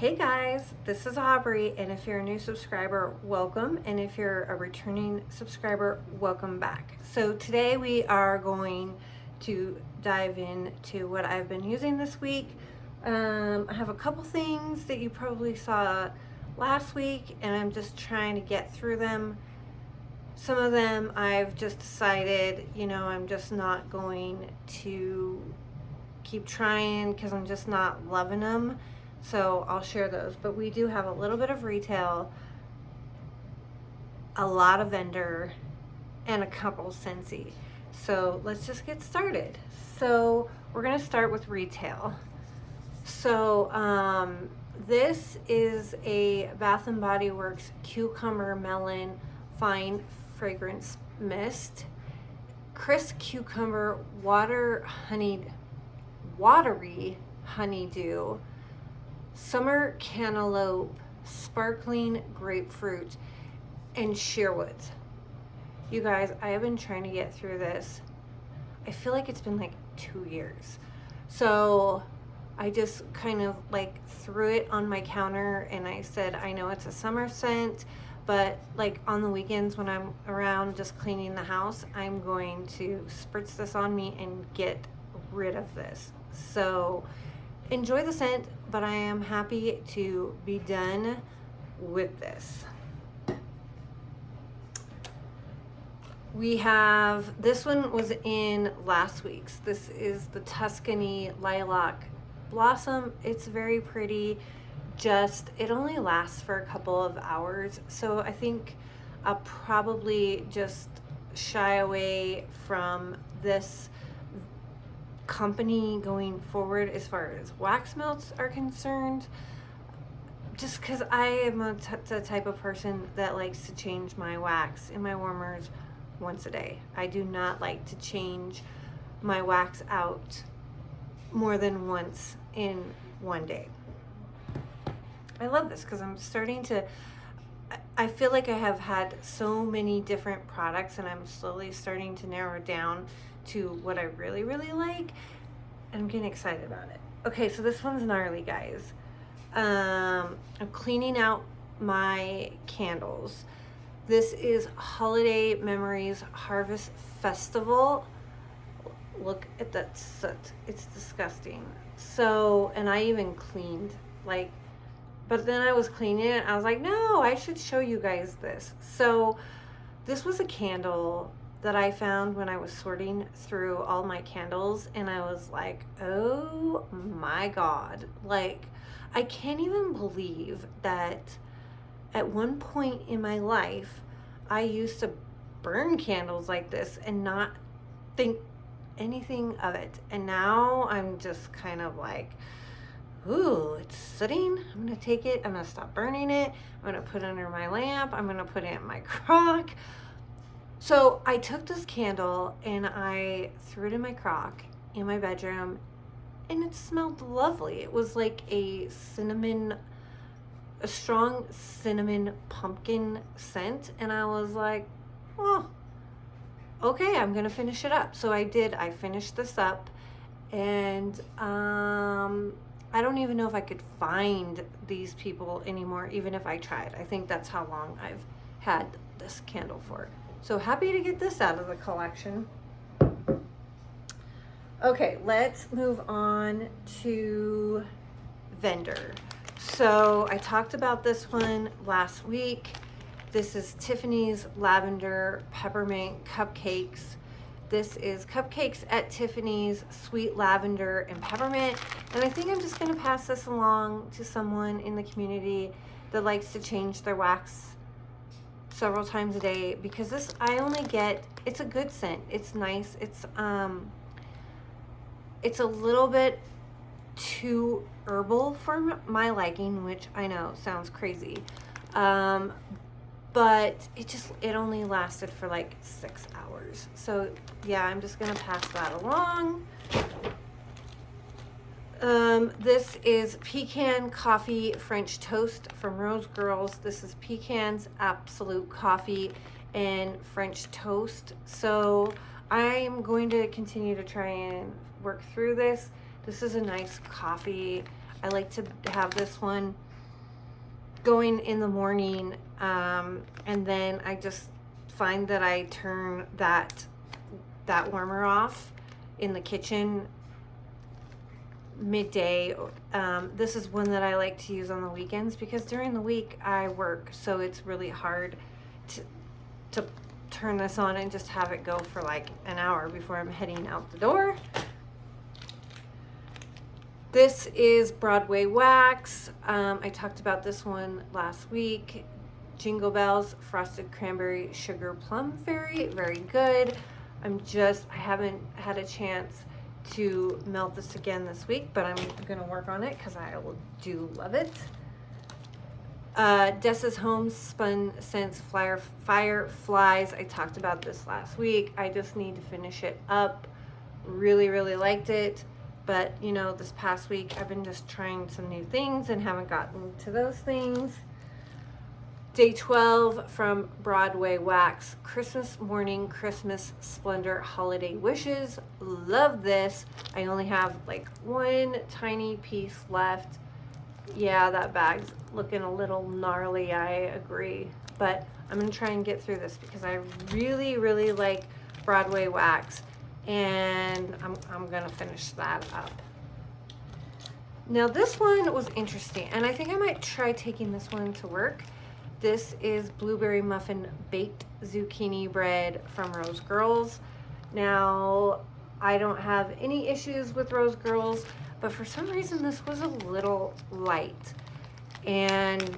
Hey guys, this is Aubrey, and if you're a new subscriber, welcome, and if you're a returning subscriber, welcome back. So today we are going to dive into what I've been using this week. I have a couple things that you probably saw last week, and I'm just trying to get through them. Some of them I've just decided, I'm just not going to keep trying because I'm just not loving them. So I'll share those. But we do have a little bit of retail, a lot of vendor, and a couple Scentsy. So let's just get started. So we're going to start with retail. So this is a Bath & Body Works Cucumber Melon Fine Fragrance Mist. Crisp Cucumber Watery Honeydew, Summer Cantaloupe, Sparkling Grapefruit, and Sheerwood. You guys, I have been trying to get through this. I feel like it's been like 2 years. So I just kind of like threw it on my counter and I said, I know it's a summer scent, but like on the weekends when I'm around just cleaning the house, I'm going to spritz this on me and get rid of this. So enjoy the scent, but I am happy to be done with this. We have, this one was in last week's. This is the Tuscany Lilac Blossom. It's very pretty. It only lasts for a couple of hours. So I think I'll probably just shy away from this company going forward as far as wax melts are concerned, just because I am the type of person that likes to change my wax in my warmers once a day. I do not like to change my wax out more than once in one day. I love this because I feel like I have had so many different products and I'm slowly starting to narrow it down to what I really, really like. And I'm getting excited about it. Okay, so this one's gnarly, guys. I'm cleaning out my candles. This is Holiday Memories Harvest Festival. Look at that soot. It's disgusting. So, and I even cleaned, but then I was cleaning it. I was like, no, I should show you guys this. So this was a candle that I found when I was sorting through all my candles, and I was like, oh my God. I can't even believe that at one point in my life, I used to burn candles like this and not think anything of it. And now I'm just kind of like, ooh, it's sitting. I'm gonna take it, I'm gonna stop burning it, I'm gonna put it under my lamp, I'm gonna put it in my crock. So I took this candle and I threw it in my crock in my bedroom, and it smelled lovely. It was like a strong cinnamon pumpkin scent, and I was like, oh, okay, I'm gonna finish it up. So I did. I finished this up, and I don't even know if I could find these people anymore, even if I tried. I think that's how long I've had this candle for. So happy to get this out of the collection. Okay, let's move on to vendor. So I talked about this one last week. This is Tiffany's Lavender Peppermint Cupcakes. This is Cupcakes at Tiffany's Sweet Lavender and Peppermint. And I think I'm just going to pass this along to someone in the community that likes to change their wax several times a day, because it's a good scent. It's nice. It's a little bit too herbal for my liking, which I know sounds crazy. But it only lasted for like 6 hours. So yeah, I'm just gonna pass that along. This is Pecan Coffee French Toast from Rose Girls. This is Pecan's Absolute Coffee and French Toast. So I'm going to continue to try and work through this. This is a nice coffee. I like to have this one going in the morning, and then I just find that I turn that warmer off in the kitchen midday. This is one that I like to use on the weekends because during the week I work, so it's really hard to turn this on and just have it go for like an hour before I'm heading out the door. This is Broadway wax. I talked about this one last week. Jingle Bells Frosted Cranberry Sugar Plum Fairy, very good. I haven't had a chance to melt this again this week, but I'm gonna work on it because I do love it. Dessa's Home Spun Scents Fireflies. I talked about this last week. I just need to finish it up. Really, really liked it. But, you know, this past week I've been just trying some new things and haven't gotten to those things. Day 12 from Broadway Wax. Christmas Morning Christmas Splendor Holiday Wishes. Love this. I only have like one tiny piece left. Yeah, that bag's looking a little gnarly, I agree. But I'm going to try and get through this because I really, really like Broadway Wax. And I'm going to finish that up. Now this one was interesting, and I think I might try taking this one to work. This is Blueberry Muffin Baked Zucchini Bread from Rose Girls. Now, I don't have any issues with Rose Girls, but for some reason this was a little light. And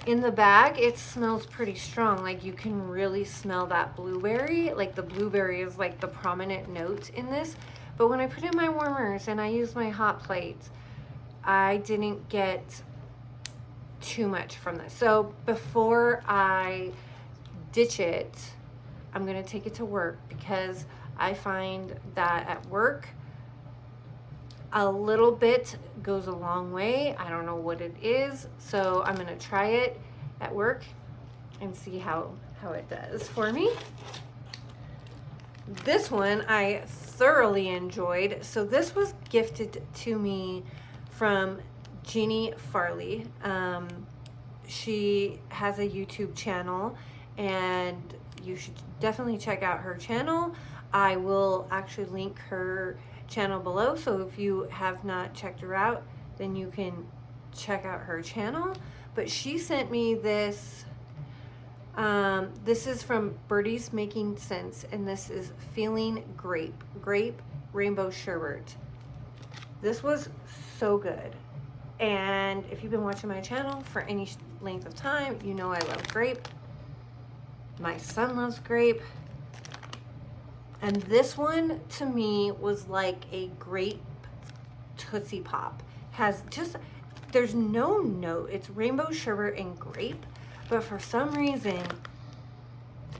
in the bag, it smells pretty strong. Like, you can really smell that blueberry. Like, the blueberry is like the prominent note in this. But when I put in my warmers and I use my hot plate, I didn't get too much from this. So before I ditch it, I'm gonna take it to work because I find that at work, a little bit goes a long way. I don't know what it is, so I'm gonna try it at work and see how it does for me. This one I thoroughly enjoyed. So this was gifted to me from Jeannie Farley. She has a YouTube channel and you should definitely check out her channel. I will actually link her channel below, so if you have not checked her out, then you can check out her channel. But she sent me this. This is from Birdie's Making Sense, and this is Feeling Grape Rainbow Sherbet. This was so good. And if you've been watching my channel for any length of time, you know I love grape. My son loves grape. And this one, to me, was like a grape Tootsie Pop. There's no note. It's rainbow sherbet and grape. But for some reason,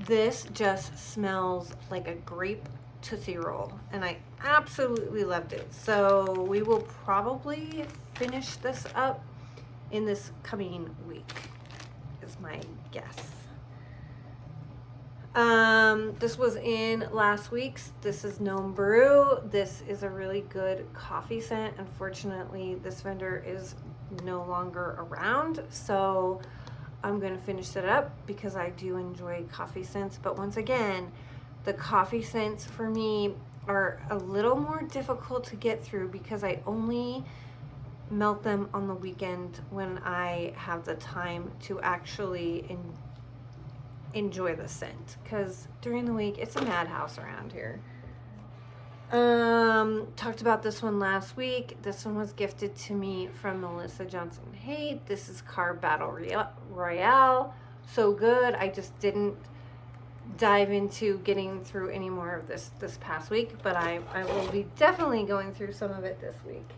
this just smells like a grape Tootsie Roll. And I absolutely loved it. So we will probably finish this up in this coming week, is my guess. This was in last week's. This is Gnome Brew. This is a really good coffee scent. Unfortunately, this vendor is no longer around, so I'm going to finish it up because I do enjoy coffee scents. But once again, the coffee scents for me are a little more difficult to get through because I only melt them on the weekend when I have the time to actually enjoy the scent, because during the week it's a madhouse around here. Talked about this one last week. This one was gifted to me from Melissa Johnson Haight. This is Carb Battle Royale. So good. I just didn't dive into getting through any more of this past week, but I will be definitely going through some of it this week.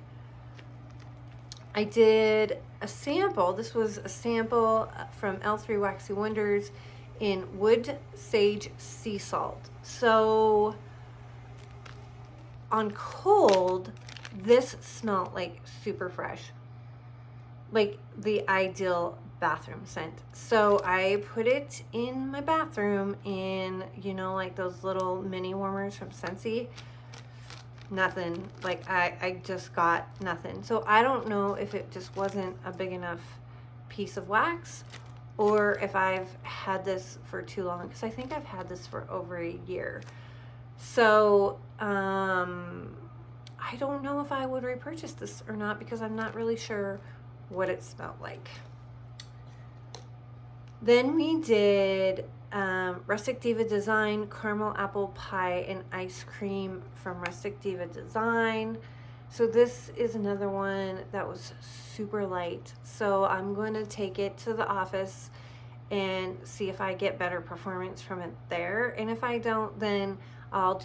I did a sample. This was a sample from L3 Waxy Wonders in Wood Sage Sea Salt. So on cold, this smelled like super fresh, like the ideal bathroom scent. So I put it in my bathroom in, you know, like those little mini warmers from Scentsy. Nothing. Like I just got nothing. So I don't know if it just wasn't a big enough piece of wax or if I've had this for too long, because I think I've had this for over a year. So I don't know if I would repurchase this or not, because I'm not really sure what it smelled like. Then we did Rustic Diva Design caramel apple pie and ice cream from Rustic Diva Design. So this is another one that was super light. So I'm going to take it to the office and see if I get better performance from it there. And if I don't, then I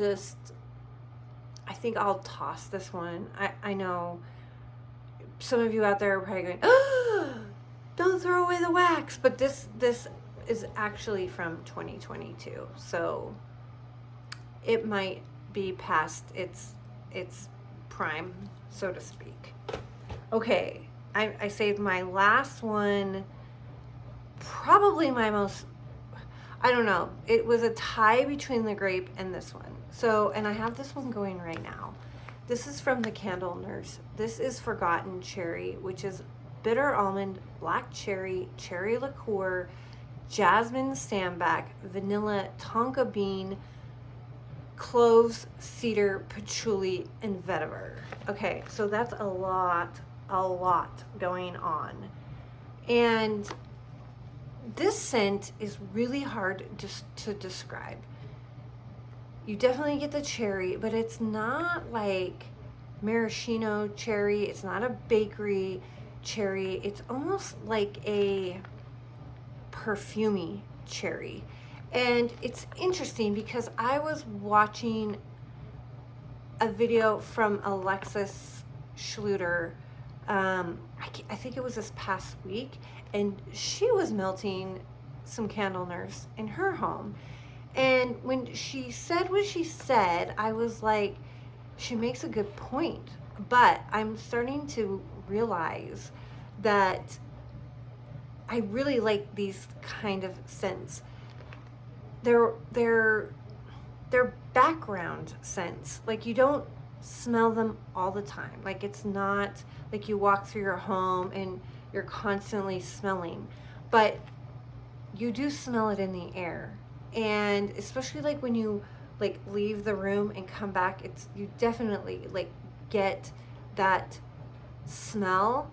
think I'll toss this one. I know some of you out there are probably going, oh, don't throw away the wax. But this is actually from 2022. So it might be past its prime, so to speak. Okay, I saved my last one, probably my most, I don't know, it was a tie between the grape and this one. So, and I have this one going right now. This is from the Candle Nurse. This is Forgotten Cherry, which is bitter almond, black cherry, cherry liqueur, jasmine sambac, vanilla, tonka bean, cloves, cedar, patchouli, and vetiver. Okay, so that's a lot going on. And this scent is really hard just to describe. You definitely get the cherry, but it's not like maraschino cherry. It's not a bakery cherry. It's almost like a perfumey cherry. And it's interesting because I was watching a video from Alexis Schluter, I think it was this past week, and she was melting some Candle Nurse in her home. And when she said what she said, I was like, she makes a good point. But I'm starting to realize that I really like these kind of scents. They're background scents. Like, you don't smell them all the time. Like, it's not like you walk through your home and you're constantly smelling, but you do smell it in the air. And especially like when you like leave the room and come back, you definitely like get that smell.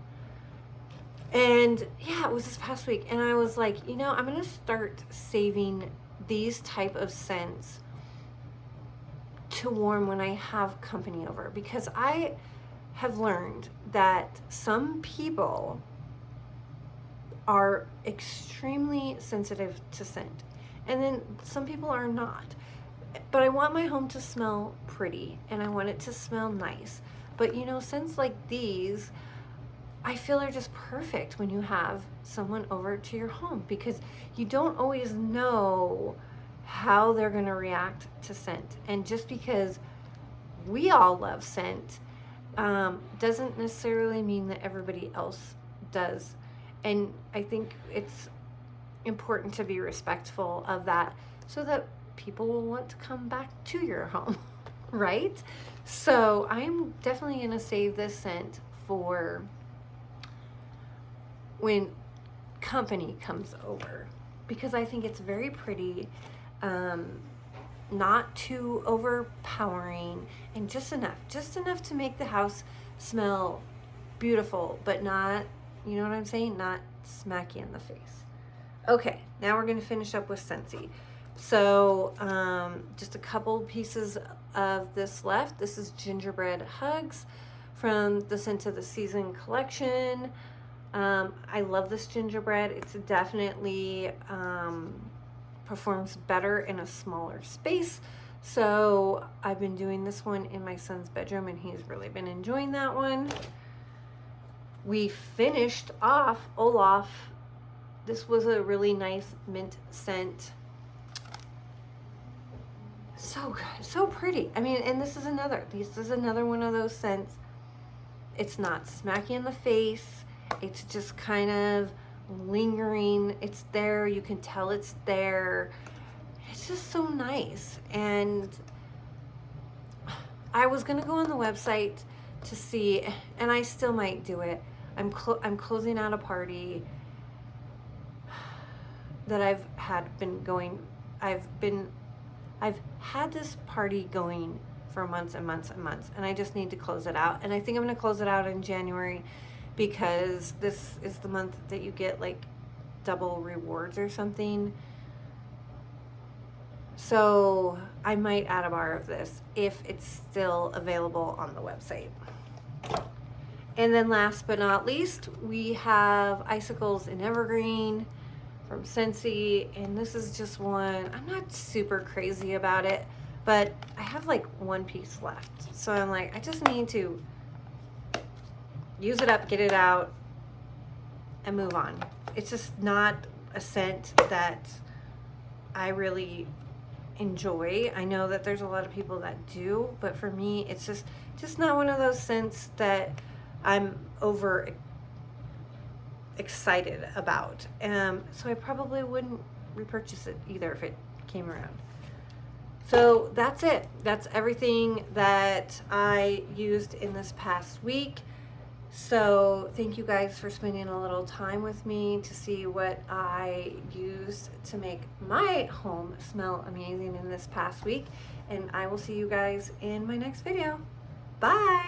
And yeah, it was this past week, and I was like, I'm gonna start saving these type of scents to warm when I have company over, because I have learned that some people are extremely sensitive to scent, and then some people are not. But I want my home to smell pretty, and I want it to smell nice. But scents like these, I feel are just perfect when you have someone over to your home, because you don't always know how they're going to react to scent. And just because we all love scent doesn't necessarily mean that everybody else does. And I think it's important to be respectful of that, so that people will want to come back to your home, right? So I'm definitely going to save this scent for when company comes over, because I think it's very pretty, not too overpowering, and just enough to make the house smell beautiful, but not, you know what I'm saying, not smacky in the face. Okay, now we're going to finish up with Scentsy. So just a couple pieces of this left. This is Gingerbread Hugs from the Scent of the Season collection. I love this gingerbread. It's definitely performs better in a smaller space. So I've been doing this one in my son's bedroom, and he's really been enjoying that one. We finished off Olaf. This was a really nice mint scent. So good, so pretty. I mean, and this is another one of those scents. It's not smacky in the face. It's just kind of lingering. It's there. You can tell it's there. It's just so nice. And I was going to go on the website to see, and I still might do it. I'm closing out a party, that I've had this party going for months and months and months, and I just need to close it out. And I think I'm going to close it out in January, because this is the month that you get like double rewards or something. So I might add a bar of this if it's still available on the website. And then last but not least, we have icicles in evergreen from Scentsy, and this is just one. I'm not super crazy about it, but I have like one piece left. So I'm like, I just need to use it up, get it out, and move on. It's just not a scent that I really enjoy. I know that there's a lot of people that do, but for me, it's just not one of those scents that I'm over excited about. So I probably wouldn't repurchase it either if it came around. So that's it. That's everything that I used in this past week. So thank you guys for spending a little time with me to see what I used to make my home smell amazing in this past week. And I will see you guys in my next video. Bye!